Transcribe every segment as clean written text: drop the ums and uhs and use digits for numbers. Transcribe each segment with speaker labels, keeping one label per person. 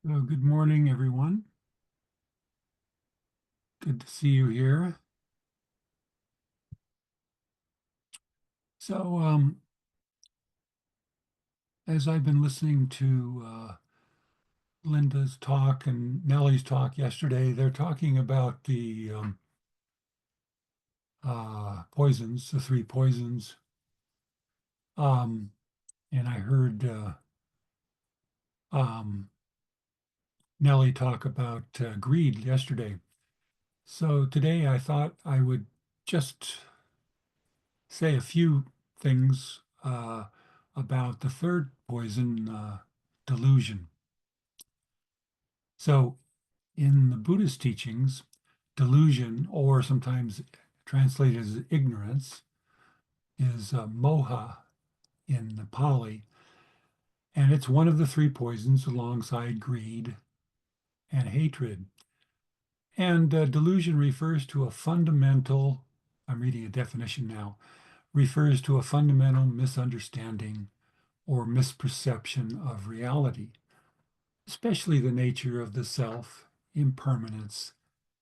Speaker 1: Good morning, everyone. Good to see you here. So, as I've been listening to Linda's talk and Nelly's talk yesterday, they're talking about the poisons, the three poisons. Um, and I heard um, Nelly talk about greed yesterday. So today I thought I would just say a few things about the third poison, delusion. So, in the Buddhist teachings, delusion, or sometimes translated as ignorance, is moha in the Pali, and it's one of the three poisons alongside greed and hatred. And delusion refers to a fundamental, I'm reading a definition now, refers to a fundamental misunderstanding or misperception of reality, especially the nature of the self, impermanence,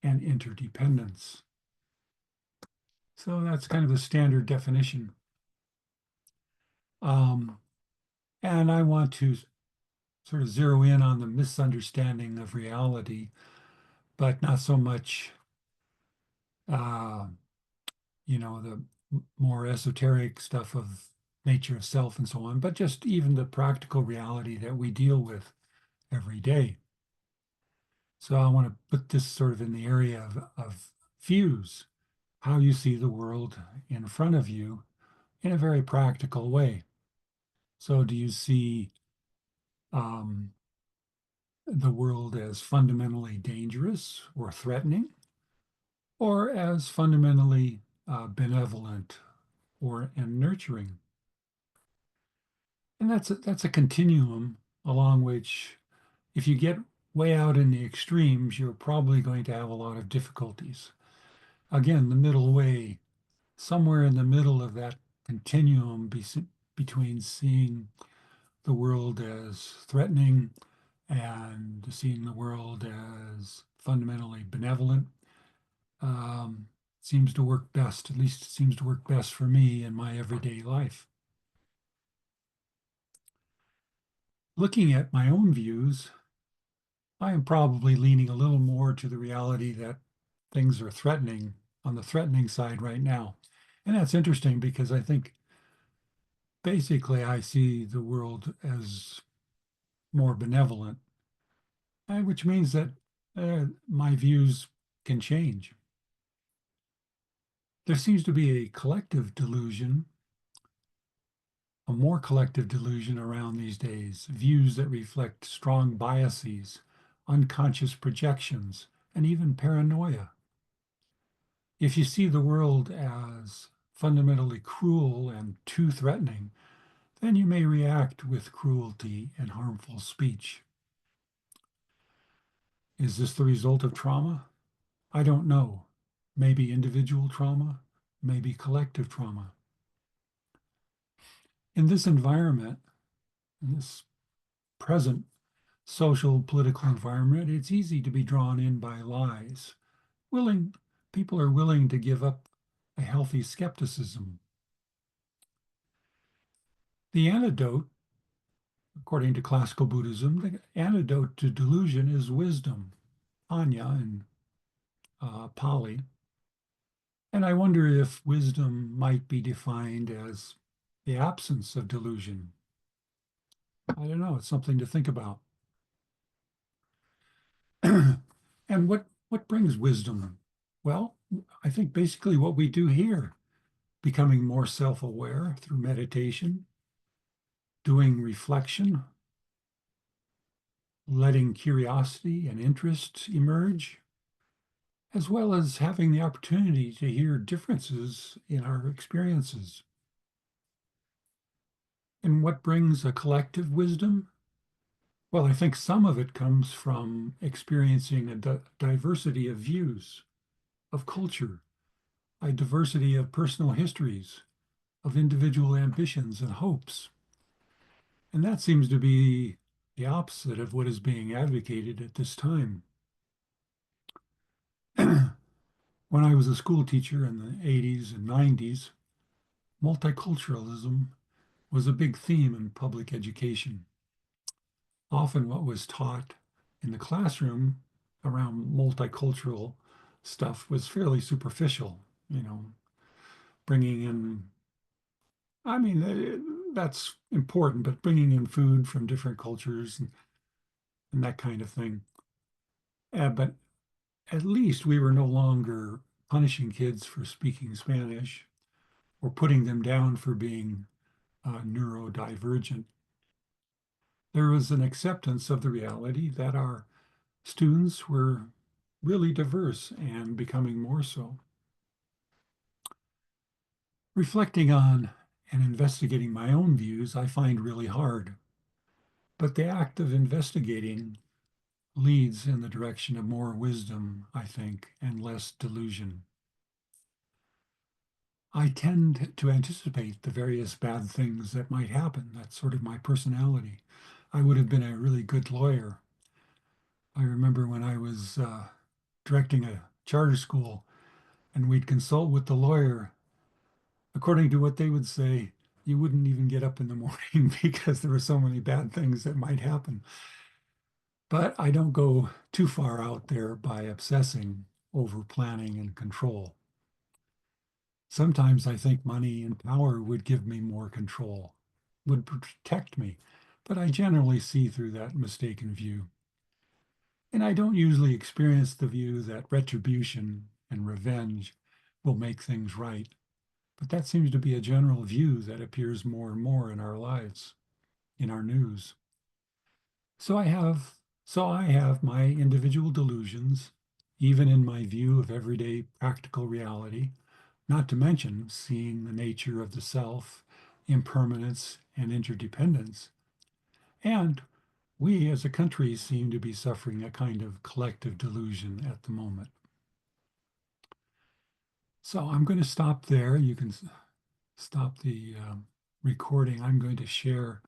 Speaker 1: and interdependence. So that's kind of a standard definition. Um, and I want to sort of zero in on the misunderstanding of reality, but not so much, uh, the more esoteric stuff of nature of self and so on, but just even the practical reality that we deal with every day. So I want to put this sort of in the area of views, how you see the world in front of you in a very practical way. So do you see um, the world as fundamentally dangerous or threatening, or as fundamentally benevolent or and nurturing? And that's a continuum along which, if you get way out in the extremes, you're probably going to have a lot of difficulties. Again, the middle way, somewhere in the middle of that continuum between seeing the world as threatening and seeing the world as fundamentally benevolent, um, seems to work best. At least it seems to work best for me in my everyday life. Looking at my own views, I am probably leaning a little more to the reality that things are threatening on the threatening side right now. And that's interesting because I think basically I see the world as more benevolent, which means that my views can change. There seems to be a collective delusion, a more collective delusion around these days, views that reflect strong biases, unconscious projections, and even paranoia. If you see the world as fundamentally cruel and too threatening, then you may react with cruelty and harmful speech. Is this the result of trauma? I don't know. Maybe individual trauma, maybe collective trauma. In this environment, in this present social political environment, it's easy to be drawn in by lies. Willing People are willing to give up a healthy skepticism. The antidote, according to classical Buddhism, the antidote to delusion is wisdom, anya in Pali. And I wonder if wisdom might be defined as the absence of delusion. I don't know, it's something to think about. And what brings wisdom? Well, I think basically what we do here, becoming more self-aware through meditation, doing reflection, letting curiosity and interest emerge, as well as having the opportunity to hear differences in our experiences. And what brings a collective wisdom? Well, I think some of it comes from experiencing a diversity of views, of culture, a diversity of personal histories, of individual ambitions and hopes. And that seems to be the opposite of what is being advocated at this time. When I was a school teacher in the 80s and 90s, multiculturalism was a big theme in public education. Often what was taught in the classroom around multicultural stuff was fairly superficial, you know, bringing in, I mean, that's important, but bringing in food from different cultures and that kind of thing. But at least we were no longer punishing kids for speaking Spanish or putting them down for being neurodivergent. There was an acceptance of the reality that our students were really diverse and becoming more so. Reflecting on and investigating my own views, I find really hard. But the act of investigating leads in the direction of more wisdom, I think, and less delusion. I tend to anticipate the various bad things that might happen. That's sort of my personality. I would have been a really good lawyer. I remember when I was directing a charter school and we'd consult with the lawyer. According to what they would say, you wouldn't even get up in the morning because there were so many bad things that might happen. But I don't go too far out there by obsessing over planning and control. Sometimes I think money and power would give me more control, would protect me, but I generally see through that mistaken view. And I don't usually experience the view that retribution and revenge will make things right. But that seems to be a general view that appears more and more in our lives, in our news. So I have so I have my individual delusions, even in my view of everyday practical reality, not to mention seeing the nature of the self, impermanence, and interdependence. And we as a country seem to be suffering a kind of collective delusion at the moment. So I'm going to stop there. You can stop the recording. I'm going to share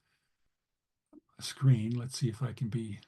Speaker 1: a screen. Let's see if I can be